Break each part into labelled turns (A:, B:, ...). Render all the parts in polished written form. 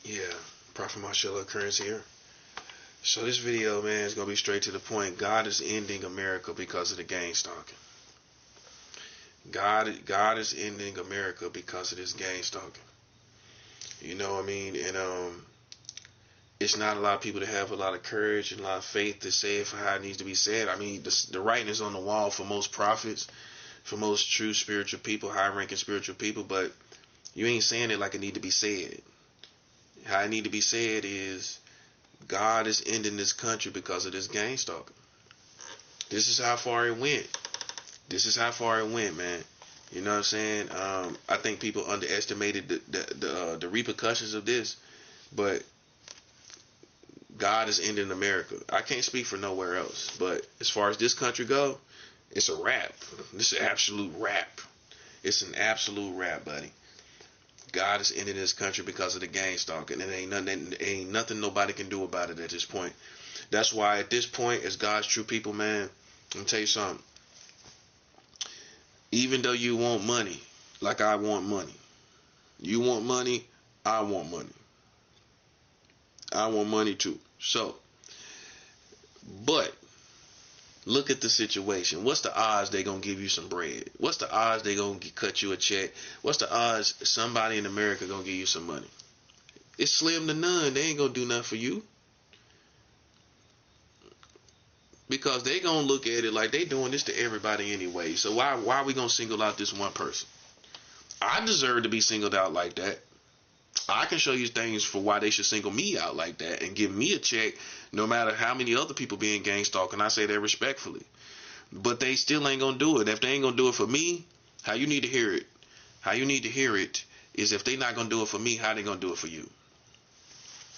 A: Yeah, Prophet Marshall occurrence here. So this video, man, is gonna be straight to the point. God is ending America because of the gang stalking. God is ending America because of this gang stalking. You know what I mean? And it's not a lot of people that have a lot of courage and a lot of faith to say it for how it needs to be said. I mean, the writing is on the wall for most prophets, for most true spiritual people, high-ranking spiritual people, but you ain't saying it like it need to be said. How it need to be said is God is ending this country because of this gang stalking. This is how far it went. This is how far it went, man. You know what I'm saying? I think people underestimated the repercussions of this, but God is ending America. I can't speak for nowhere else, but as far as this country go, it's a wrap. This is an absolute wrap. It's an absolute wrap, buddy. God is ending this country because of the gang stalking, and ain't nothing nobody can do about it at this point. That's why at this point, as God's true people, man, I'm tell you something. Even though you want money, like I want money, you want money, I want money. I want money too. So, but look at the situation. What's the odds they gonna give you some bread? What's the odds they gonna cut you a check? What's the odds somebody in America gonna give you some money? It's slim to none. They ain't gonna do nothing for you, because they gonna look at it like they doing this to everybody anyway. So why are we gonna single out this one person? I deserve to be singled out like that. I can show you things for why they should single me out like that and give me a check, no matter how many other people being gang stalked. And I say that respectfully, but they still ain't gonna do it. If they ain't gonna do it for me, how you need to hear it? How you need to hear it is, if they not gonna do it for me, how they gonna do it for you?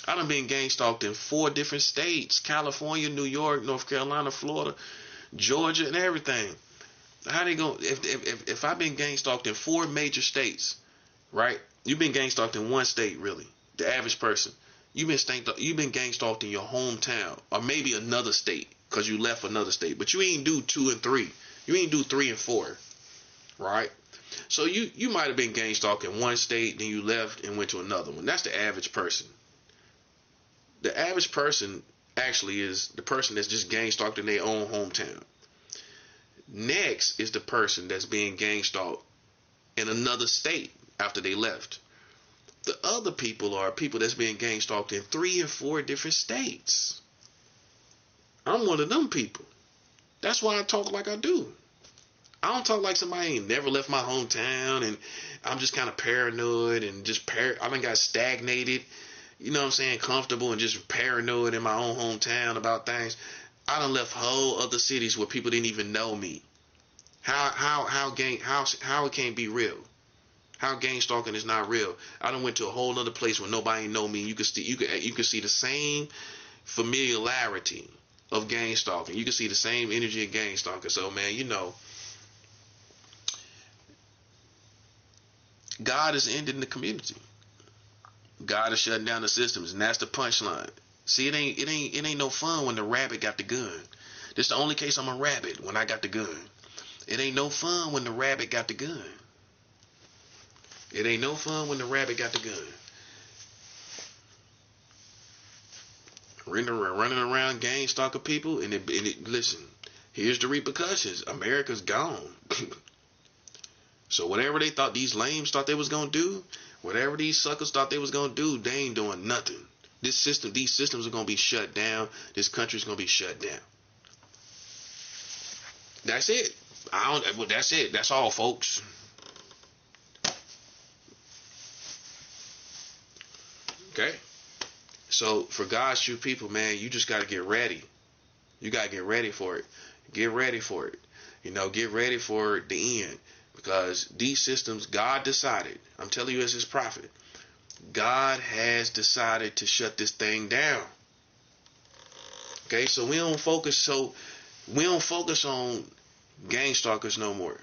A: I done been gang stalked in 4 different states: California, New York, North Carolina, Florida, Georgia, and everything. How they gonna if I've been gang stalked in 4 major states, right? You've been gang stalked in one state, really. The average person. You've been gang stalked in your hometown, or maybe another state, because you left another state. But you ain't do 2 and 3. You ain't do 3 and 4, right? So you might have been gang stalked in one state, then you left and went to another one. That's the average person. The average person actually is the person that's just gang stalked in their own hometown. Next is the person that's being gang stalked in another state after they left. The other people are people that's being gang stalked in 3 and 4 different states. I'm one of them people. That's why I talk like I do. I don't talk like somebody ain't never left my hometown and I'm just kind of paranoid and I done got stagnated, you know what I'm saying, comfortable and just paranoid in my own hometown about things. I done left whole other cities where people didn't even know me. How it can't be real? How gang stalking is not real? I done went to a whole other place where nobody know me. You can see the same familiarity of gang stalking. You can see the same energy of gang stalking. So man, God is ending the community. God is shutting down the systems, and that's the punchline. See, it ain't no fun when the rabbit got the gun. This the only case I'm a rabbit, when I got the gun. It ain't no fun when the rabbit got the gun. It ain't no fun when the rabbit got the gun. Running around gang stalking people, and listen, here's the repercussions. America's gone. So whatever they thought these lames thought they was gonna do, whatever these suckers thought they was gonna do, they ain't doing nothing. These systems are gonna be shut down. This country's gonna be shut down. That's it. That's it. That's all, folks. Okay. So for God's true people, man, you just gotta get ready. You gotta get ready for it. Get ready for it. Get ready for the end. Because these systems, God decided, I'm telling you as his prophet, God has decided to shut this thing down. Okay, so we don't focus on gang stalkers no more.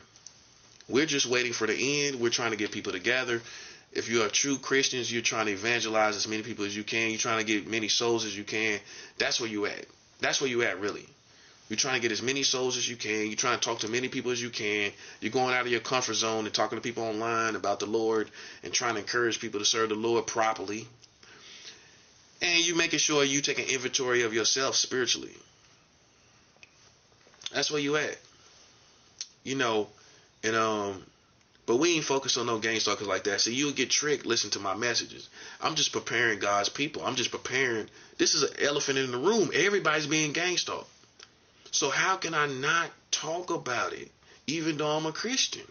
A: We're just waiting for the end. We're trying to get people together. If you are true Christians, you're trying to evangelize as many people as you can. You're trying to get many souls as you can. That's where you at. That's where you at, really. You're trying to get as many souls as you can. You're trying to talk to many people as you can. You're going out of your comfort zone and talking to people online about the Lord and trying to encourage people to serve the Lord properly. And you making sure you take an inventory of yourself spiritually. That's where you at. You know, and but we ain't focused on no gang stalkers like that. So you'll get tricked. Listen to my messages. I'm just preparing God's people. I'm just preparing. This is an elephant in the room. Everybody's being gang stalked. So how can I not talk about it, even though I'm a Christian?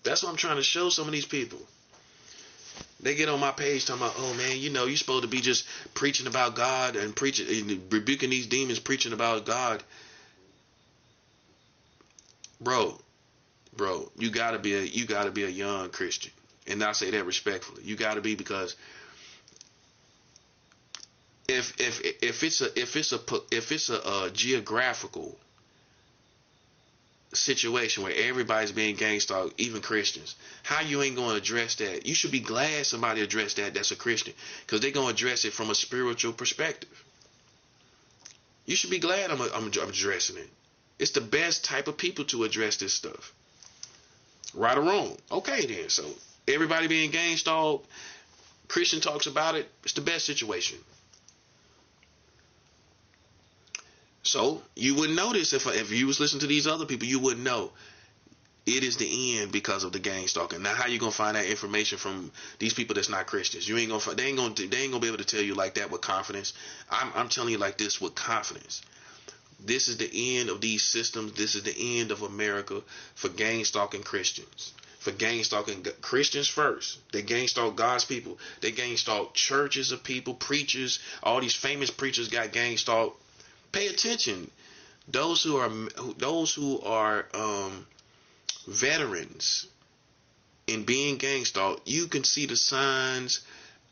A: That's what I'm trying to show some of these people. They get on my page talking about, oh man, you're supposed to be just preaching about God and preaching and rebuking these demons, preaching about God. Bro, you gotta be a young Christian, and I say that respectfully. You gotta be, because if it's a geographical situation where everybody's being gang stalked, even Christians, how you ain't gonna address that? You should be glad somebody addressed that. That's a Christian, because they're gonna address it from a spiritual perspective. You should be glad I'm addressing it. It's the best type of people to address this stuff. Right or wrong. Okay then. So everybody being gang stalked, Christian talks about it. It's the best situation. So you wouldn't notice if you was listening to these other people, you wouldn't know. It is the end because of the gang stalking. Now, how you gonna find that information from these people that's not Christians? You ain't gonna. They ain't gonna be able to tell you like that with confidence. I'm telling you like this with confidence. This is the end of these systems. This is the end of America for gang stalking Christians. For gang stalking Christians first. They gang stalk God's people. They gang stalk churches of people, preachers. All these famous preachers got gang stalked. Pay attention. Those who are veterans in being gang stalked, you can see the signs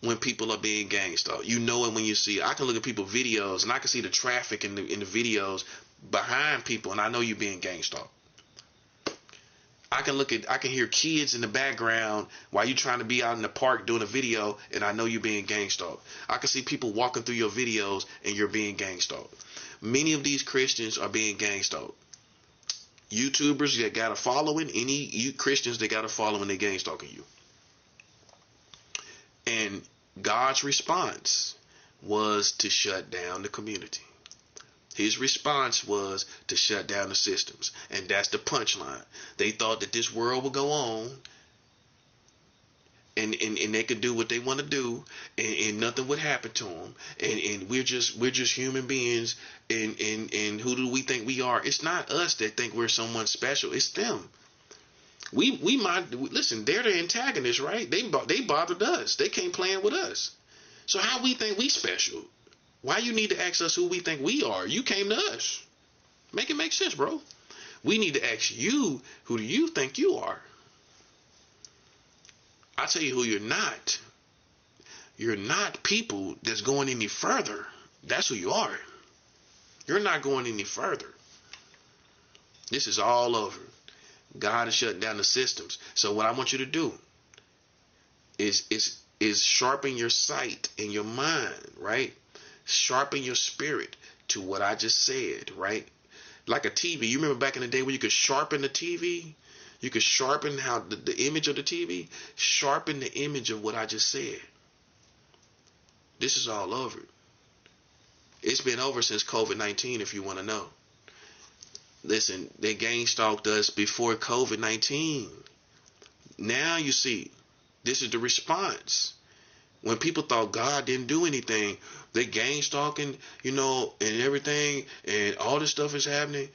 A: when people are being gang stalked. You know it when you see it. I can look at people's videos and I can see the traffic in the videos behind people, and I know you're being gang stalked. I can hear kids in the background while you're trying to be out in the park doing a video, and I know you're being gang stalked. I can see people walking through your videos and you're being gang stalked. Many of these Christians are being gang stalked. YouTubers that got a following, you Christians that got a following, they gang stalking you. And God's response was to shut down the community. His response was to shut down the systems. And that's the punchline. They thought that this world would go on and they could do what they want to do, and nothing would happen to them. And we're just human beings, and who do we think we are? It's not us that think we're someone special. It's them. We might listen. They're the antagonists, right? They bothered us. They came playing with us. So how we think we special? Why you need to ask us who we think we are? You came to us. Make it make sense, bro. We need to ask you, who do you think you are? I tell you who you're not. You're not people that's going any further. That's who you are. You're not going any further. This is all over. God is shutting down the systems. So what I want you to do is sharpen your sight and your mind, right? Sharpen your spirit to what I just said, right? Like a TV. You remember back in the day when you could sharpen the TV? You could sharpen how the image of the TV. Sharpen the image of what I just said. This is all over. It's been over since COVID-19, if you want to know. Listen, they gang stalked us before COVID-19. Now you see, this is the response. When people thought God didn't do anything, they gang stalking, and everything, and all this stuff is happening.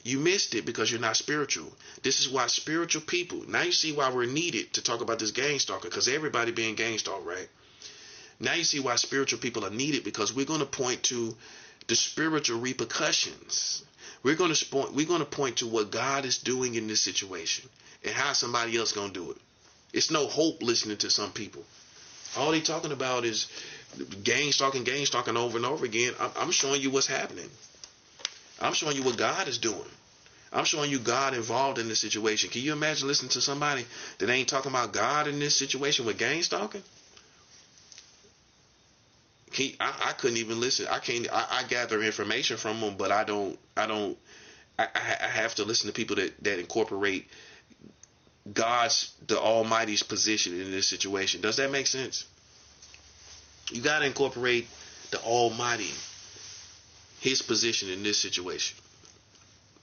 A: You missed it because you're not spiritual. This is why spiritual people, now you see why we're needed to talk about this gang stalker, because everybody being gang stalked, right? Now you see why spiritual people are needed, because we're going to point to the spiritual repercussions. We're going to point to what God is doing in this situation and how somebody else going to do it. It's no hope listening to some people. All they talking about is gang stalking over and over again. I'm showing you what's happening. I'm showing you what God is doing. I'm showing you God involved in this situation. Can you imagine listening to somebody that ain't talking about God in this situation with gang stalking? I couldn't even listen. I gather information from them, but I have to listen to people that incorporate the Almighty's position in this situation. Does that make sense? You got to incorporate the Almighty, His position in this situation.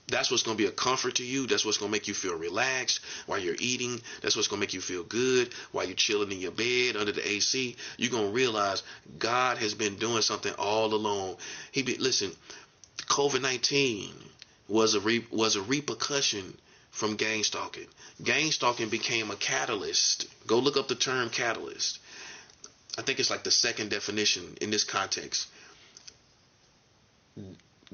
A: That's what's going to be a comfort to you. That's what's going to make you feel relaxed while you're eating. That's what's going to make you feel good while you're chilling in your bed under the AC. You're going to realize God has been doing something all along. Listen, COVID-19 was a repercussion from gang stalking. Gang stalking became a catalyst. Go look up the term catalyst. I think it's like the second definition in this context.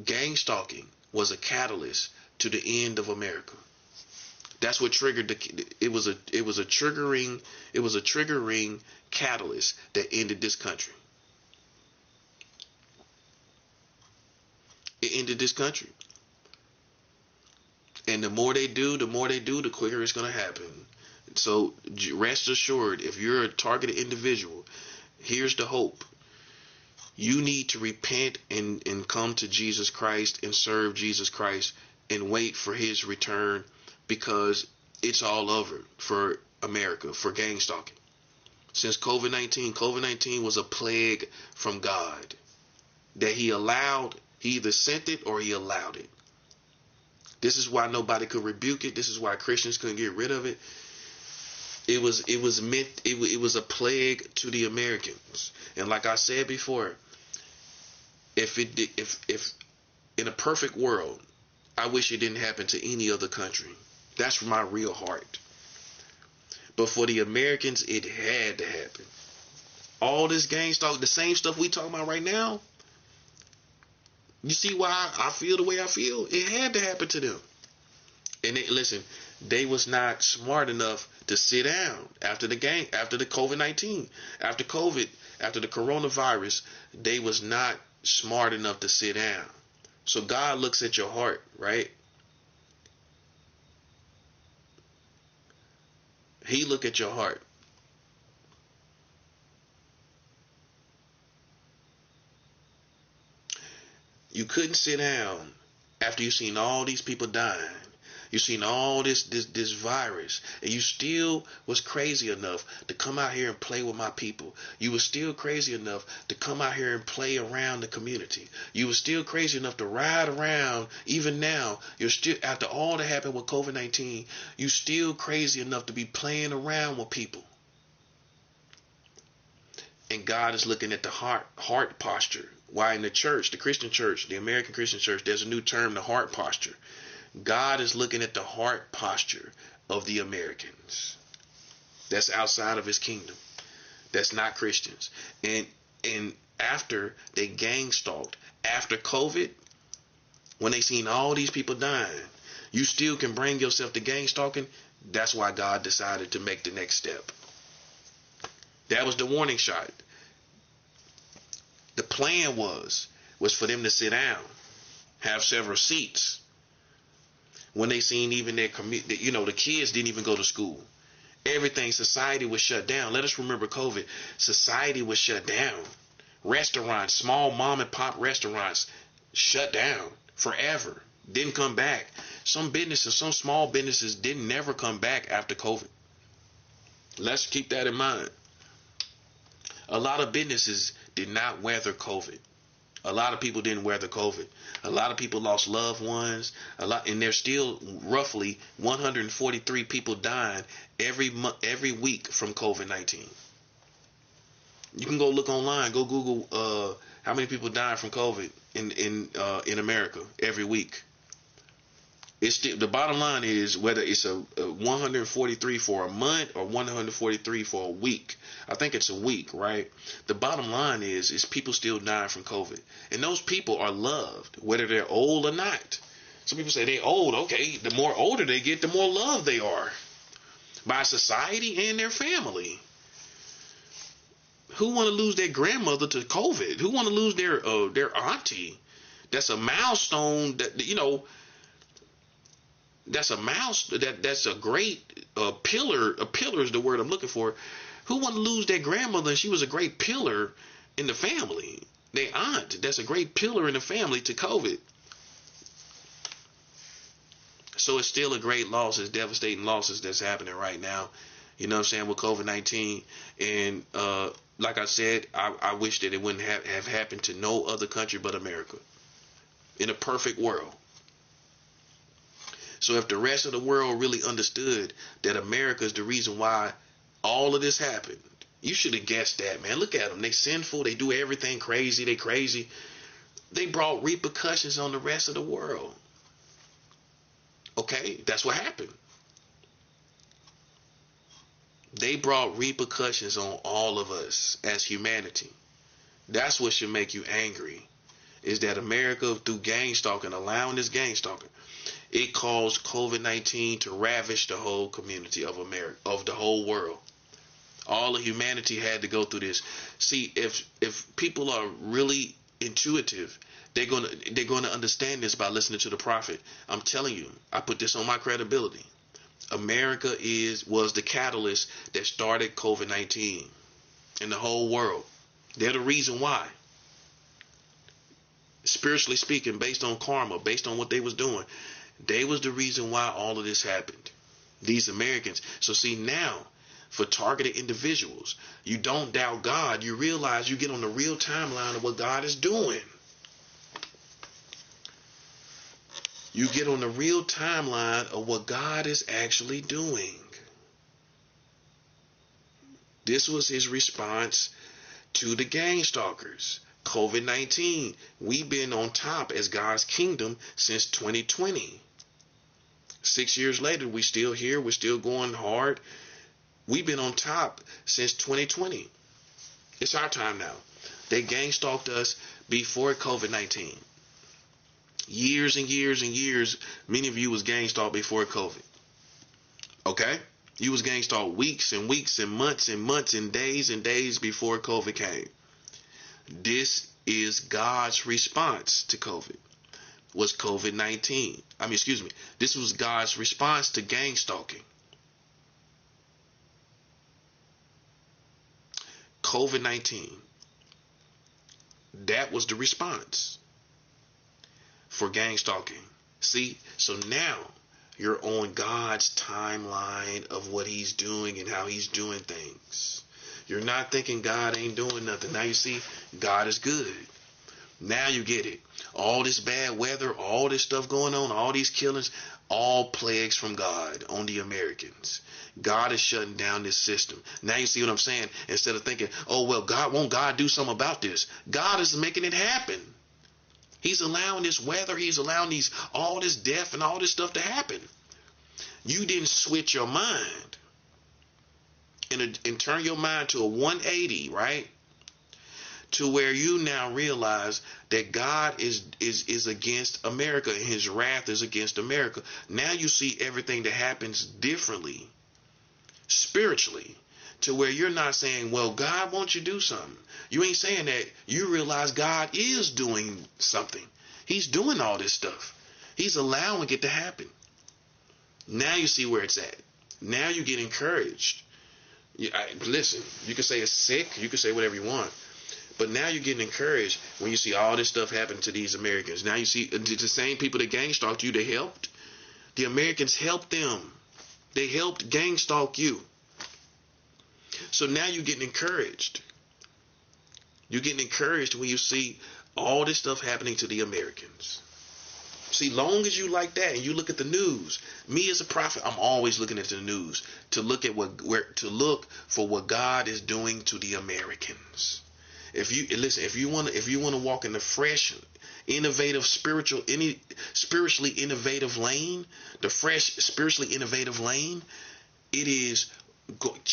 A: Gang stalking was a catalyst to the end of America. That's what triggered it was a triggering catalyst that ended this country. It ended this country. And the more they do, the quicker it's going to happen. So rest assured, if you're a targeted individual, here's the hope. You need to repent and come to Jesus Christ and serve Jesus Christ and wait for His return, because it's all over for America, for gang stalking. Since COVID-19 was a plague from God that He allowed. He either sent it or He allowed it. This is why nobody could rebuke it. This is why Christians couldn't get rid of it. It was a plague to the Americans. And like I said before, if in a perfect world, I wish it didn't happen to any other country. That's my real heart. But for the Americans, it had to happen. All this gang stalk, the same stuff we talking about right now. You see why I feel the way I feel? It had to happen to them. And listen, they was not smart enough to sit down after the COVID-19, after the coronavirus. They was not smart enough to sit down. So God looks at your heart, right? He look at your heart. You couldn't sit down after you seen all these people dying. You seen all this virus, and you still was crazy enough to come out here and play with my people. You was still crazy enough to come out here and play around the community. You was still crazy enough to ride around. Even now, you're still, after all that happened with COVID-19, you still crazy enough to be playing around with people. And God is looking at the heart posture. Why in the church, the Christian church, the American Christian church, there's a new term, the heart posture. God is looking at the heart posture of the Americans. That's outside of His kingdom. That's not Christians. And after they gang stalked, after COVID, when they seen all these people dying, you still can bring yourself to gang stalking. That's why God decided to make the next step. That was the warning shot. The plan was for them to sit down, have several seats. When they seen even their the kids didn't even go to school. Everything, society was shut down. Let us remember COVID. Society was shut down. Restaurants, small mom and pop restaurants, shut down forever. Didn't come back. Some small businesses didn't never come back after COVID. Let's keep that in mind. A lot of businesses did not weather COVID. A lot of people didn't weather COVID. A lot of people lost loved ones. And there's still roughly 143 people dying every week from COVID-19. You can go look online. Go Google how many people died from COVID in America every week. It's still, the bottom line is whether it's a 143 for a month or 143 for a week. I think it's a week, right? The bottom line is people still dying from COVID. And those people are loved, whether they're old or not. Some people say they're old. Okay, the more older they get, the more loved they are by society and their family. Who want to lose their grandmother to COVID? Who want to lose their auntie? That's a milestone that, that's a great pillar. A pillar is the word I'm looking for. Who want to lose their grandmother? And she was a great pillar in the family. Their aunt, that's a great pillar in the family to COVID. So it's still a great loss. It's devastating losses that's happening right now. You know what I'm saying, with COVID-19. And like I said, I wish that it wouldn't have happened to no other country but America. In a perfect world. So if the rest of the world really understood that America is the reason why all of this happened, you should have guessed that, man. Look at them. They sinful. They do everything crazy. They crazy. They brought repercussions on the rest of the world. Okay? That's what happened. They brought repercussions on all of us as humanity. That's what should make you angry. Is that America, through gang stalking, allowing this gang stalking, it caused COVID-19 to ravage the whole community of America, of the whole world. All of humanity had to go through this. See, if people are really intuitive, they're gonna understand this by listening to the prophet. I'm telling you, I put this on my credibility. America was the catalyst that started COVID-19 in the whole world. They're the reason why. Spiritually speaking, based on karma, based on what they was doing, they was the reason why all of this happened. These Americans. So see, now, for targeted individuals, you don't doubt God. You realize you get on the real timeline of what God is doing. You get on the real timeline of what God is actually doing. This was his response to the gang stalkers. COVID-19. We've been on top as God's kingdom since 2020. 6 years later, we still here. We're still going hard. We've been on top since 2020. It's our time now. They gang stalked us before COVID-19. Years and years and years, many of you was gang stalked before COVID. Okay? You was gang stalked weeks and weeks and months and days before COVID came. This is God's response to COVID. Was COVID-19. This was God's response to gang stalking. COVID-19. That was the response for gang stalking. See, so now you're on God's timeline of what he's doing and how he's doing things. You're not thinking God ain't doing nothing. Now you see, God is good. Now you get it. All this bad weather, all this stuff going on, all these killings, all plagues from God on the Americans. God is shutting down this system. Now you see what I'm saying? Instead of thinking, oh, well, won't God do something about this? God is making it happen. He's allowing this weather. He's allowing all this death and all this stuff to happen. You didn't switch your mind and turn your mind to a 180, right? To where you now realize that God is against America and his wrath is against America. Now you see everything that happens differently, spiritually, to where you're not saying, well, God wants you to do something. You ain't saying that. You realize God is doing something. He's doing all this stuff. He's allowing it to happen. Now you see where it's at. Now you get encouraged. Listen, you can say it's sick. You can say whatever you want. But now you're getting encouraged when you see all this stuff happen to these Americans. Now you see the same people that gang stalked you, they helped. The Americans helped them. They helped gang stalk you. So now you're getting encouraged. You're getting encouraged when you see all this stuff happening to the Americans. See, long as you like that and you look at the news, me as a prophet, I'm always looking at the news to look at look for what God is doing to the Americans. If you want to walk in the fresh, innovative, spiritually innovative lane, the fresh, spiritually innovative lane, it is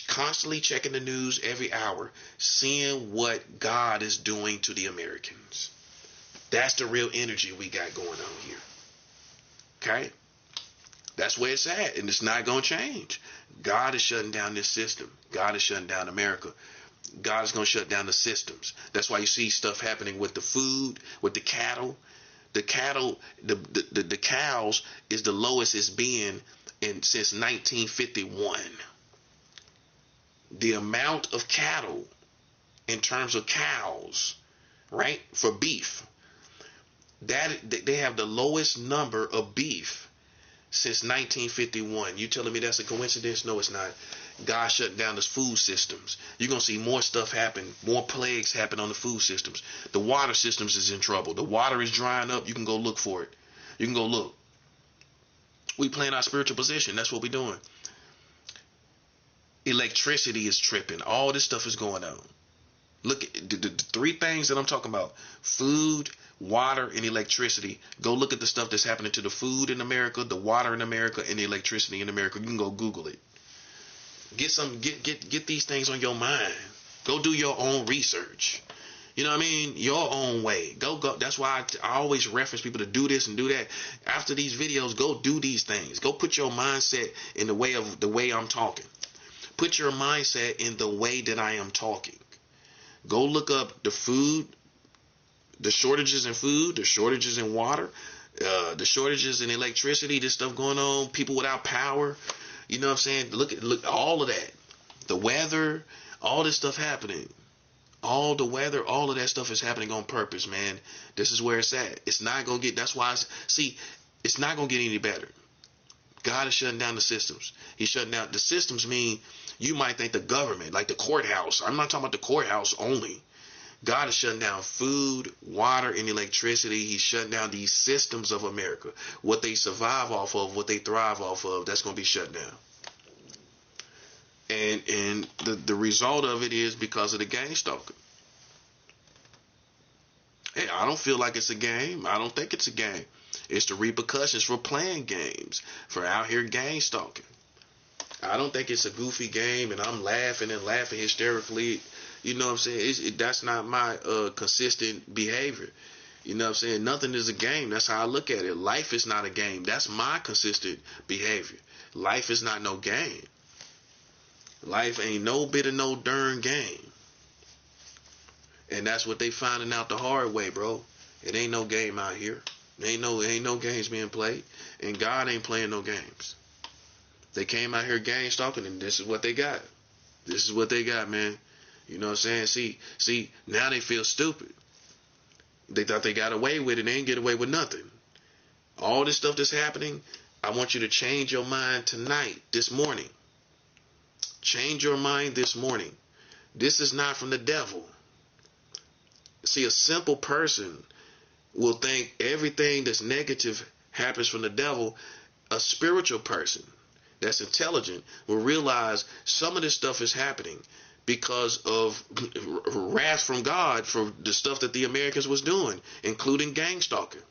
A: constantly checking the news every hour, seeing what God is doing to the Americans. That's the real energy we got going on here. Okay? That's where it's at, and it's not going to change. God is shutting down this system. God is shutting down America. God is going to shut down the systems. That's why you see stuff happening with the food, with the cattle. The cows is the lowest it's been since 1951. The amount of cattle in terms of cows, right, for beef, that they have the lowest number of beef since 1951. You telling me that's a coincidence? No, it's not. God shutting down the food systems. You're going to see more stuff happen, more plagues happen on the food systems. The water systems is in trouble. The water is drying up. You can go look for it. You can go look. We playing our spiritual position. That's what we're doing. Electricity is tripping. All this stuff is going on. Look at the three things that I'm talking about: food, water, and electricity. Go look at the stuff that's happening to the food in America, the water in America, and the electricity in America. You can go Google it. Get these things on your mind. Go do your own research. You know what I mean? Your own way. Go. That's why I always reference people to do this and do that. After these videos, go do these things. Go put your mindset in the way I'm talking. Put your mindset in the way that I am talking. Go look up the food, the shortages in food, the shortages in water, the shortages in electricity, this stuff going on, people without power. You know what I'm saying? Look all of that. The weather, all this stuff happening. All the weather, all of that stuff is happening on purpose, man. This is where it's at. It's not going to get, that's why, it's not going to get any better. God is shutting down the systems. He's shutting down, the systems mean, you might think the government, like the courthouse. I'm not talking about the courthouse only. God is shutting down food, water, and electricity. He's shutting down these systems of America. What they survive off of, what they thrive off of, that's going to be shut down. And the result of it is because of the gang stalking. Hey, I don't feel like it's a game. I don't think it's a game. It's the repercussions for playing games, for out here gang stalking. I don't think it's a goofy game and I'm laughing hysterically. You know what I'm saying? That's not my consistent behavior. You know what I'm saying? Nothing is a game. That's how I look at it. Life is not a game. That's my consistent behavior. Life is not no game. Life ain't no bit of no darn game. And that's what they finding out the hard way, bro. It ain't no game out here. Ain't no games being played. And God ain't playing no games. They came out here gang stalking and this is what they got. This is what they got, man. You know what I'm saying? See, now they feel stupid. They thought they got away with it. They ain't get away with nothing. All this stuff that's happening, I want you to change your mind tonight, this morning. Change your mind this morning. This is not from the devil. See, a simple person will think everything that's negative happens from the devil. A spiritual person that's intelligent will realize some of this stuff is happening because of wrath from God for the stuff that the Americans was doing, including gang stalking.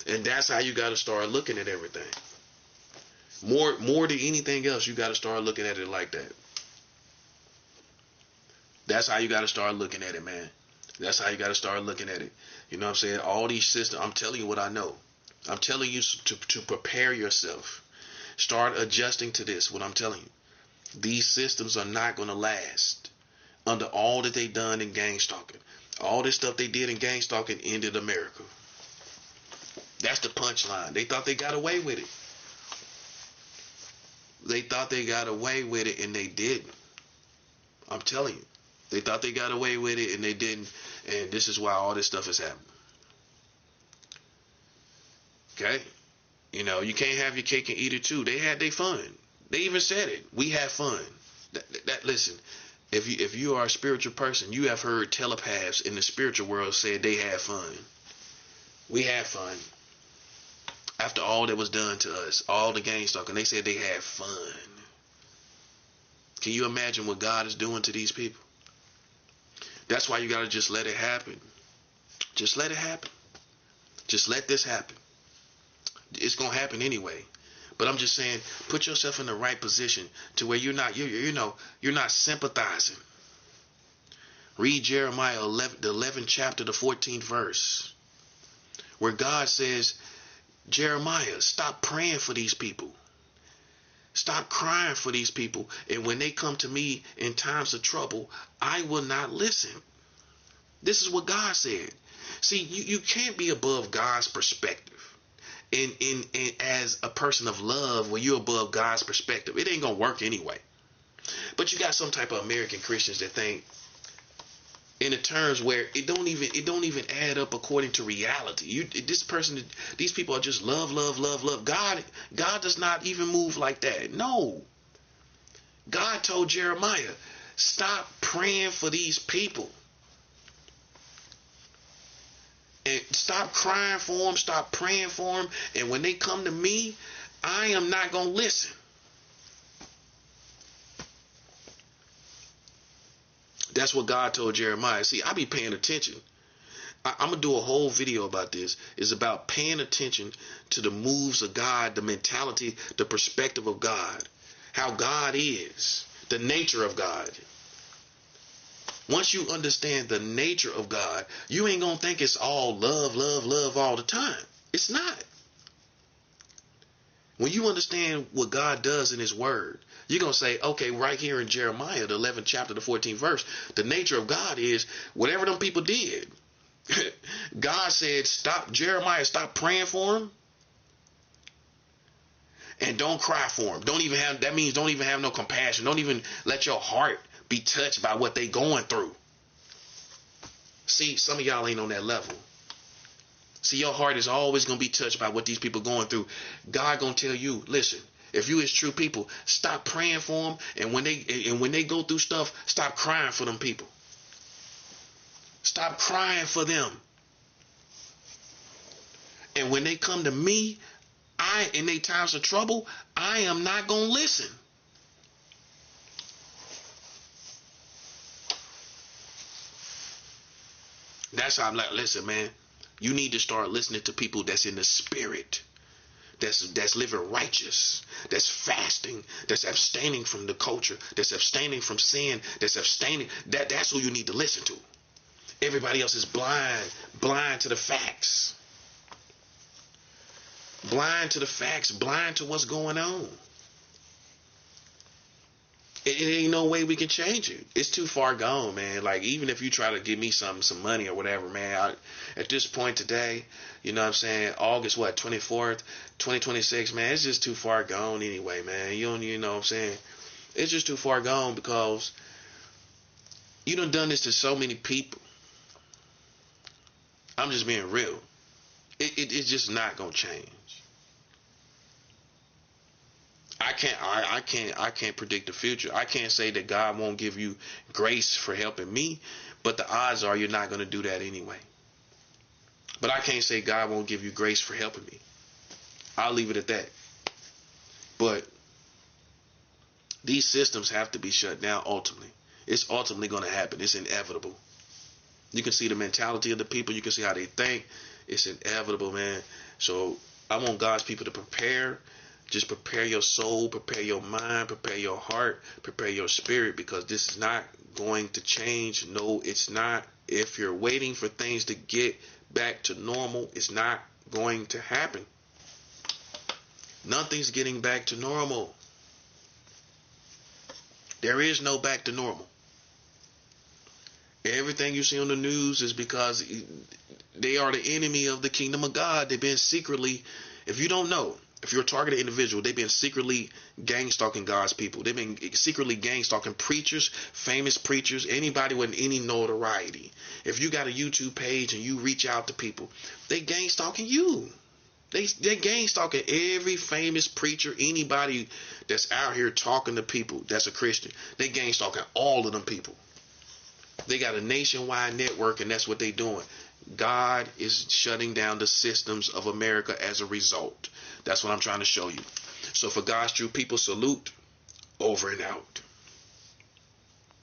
A: And that's how you got to start looking at everything. More than anything else, you got to start looking at it like that. That's how you got to start looking at it, man. That's how you got to start looking at it. You know what I'm saying? All these systems, I'm telling you what I know. I'm telling you to prepare yourself. Start adjusting to this, what I'm telling you. These systems are not going to last under all that they done in gang stalking. All this stuff they did in gang stalking ended America. That's the punchline. They thought they got away with it. They thought they got away with it and they didn't. I'm telling you. They thought they got away with it and they didn't. And this is why all this stuff is happening. Okay? You know, you can't have your cake and eat it too. They had their fun. They even said it. We had fun. Listen, if you are a spiritual person, you have heard telepaths in the spiritual world say they had fun. We had fun. After all that was done to us, all the gang stalking, they said they had fun. Can you imagine what God is doing to these people? That's why you got to just let it happen. Just let it happen. Just let this happen. It's going to happen anyway. But I'm just saying, put yourself in the right position to where you're not sympathizing. Read Jeremiah 11, the 11th chapter, the 14th verse, where God says, Jeremiah, stop praying for these people. Stop crying for these people. And when they come to me in times of trouble, I will not listen. This is what God said. See, you can't be above God's perspective. And as a person of love, when you're above God's perspective, it ain't gonna work anyway. But you got some type of American Christians that think in the terms where it don't even add up according to reality. These people are just love. God does not even move like that. No. God told Jeremiah, stop praying for these people. And stop crying for them, stop praying for them. And when they come to me, I am not going to listen. That's what God told Jeremiah. See, I be paying attention. I'm going to do a whole video about this. It's about paying attention to the moves of God, the mentality, the perspective of God, how God is, the nature of God. Once you understand the nature of God, you ain't going to think it's all love, love, love all the time. It's not. When you understand what God does in his word, you're going to say, okay, right here in Jeremiah, the 11th chapter, the 14th verse, the nature of God is whatever them people did. God said, stop, Jeremiah, stop praying for him. And don't cry for him. Don't even have, that means don't even have no compassion. Don't even let your heart be touched by what they going through. See, some of y'all ain't on that level. See, your heart is always going to be touched by what these people going through. God going to tell you, listen, if you is true people, stop praying for them. And when they go through stuff, stop crying for them people. Stop crying for them. And when they come to me, in their times of trouble, I am not going to listen. That's how I'm like, listen, man, you need to start listening to people that's in the spirit, that's living righteous, that's fasting, that's abstaining from the culture, that's abstaining from sin, that's abstaining. That's who you need to listen to. Everybody else is blind to the facts. Blind to the facts, blind to what's going on. It ain't no way we can change it. It's too far gone, man. Like, even if you try to give me some money or whatever, man, at this point today, you know what I'm saying, August, 24th, 2026, man, it's just too far gone anyway, man. You know what I'm saying? It's just too far gone because you done this to so many people. I'm just being real. It's just not going to change. I can't predict the future. I can't say that God won't give you grace for helping me, but the odds are you're not going to do that anyway. But I can't say God won't give you grace for helping me. I'll leave it at that. But these systems have to be shut down ultimately. It's ultimately going to happen. It's inevitable. You can see the mentality of the people. You can see how they think. It's inevitable, man. So I want God's people to prepare. Just prepare your soul, prepare your mind, prepare your heart, prepare your spirit, because this is not going to change. No, it's not. If you're waiting for things to get back to normal, it's not going to happen. Nothing's getting back to normal. There is no back to normal. Everything you see on the news is because they are the enemy of the kingdom of God. They've been secretly, if you don't know, if you're a targeted individual, they've been secretly gang stalking God's people. They've been secretly gang stalking preachers, famous preachers, anybody with any notoriety. If you got a YouTube page and you reach out to people, they gang stalking you. They're gang stalking every famous preacher, anybody that's out here talking to people that's a Christian. They gang stalking all of them people. They got a nationwide network, and that's what they're doing. God is shutting down the systems of America as a result. That's what I'm trying to show you. So for God's true people, salute. Over and out.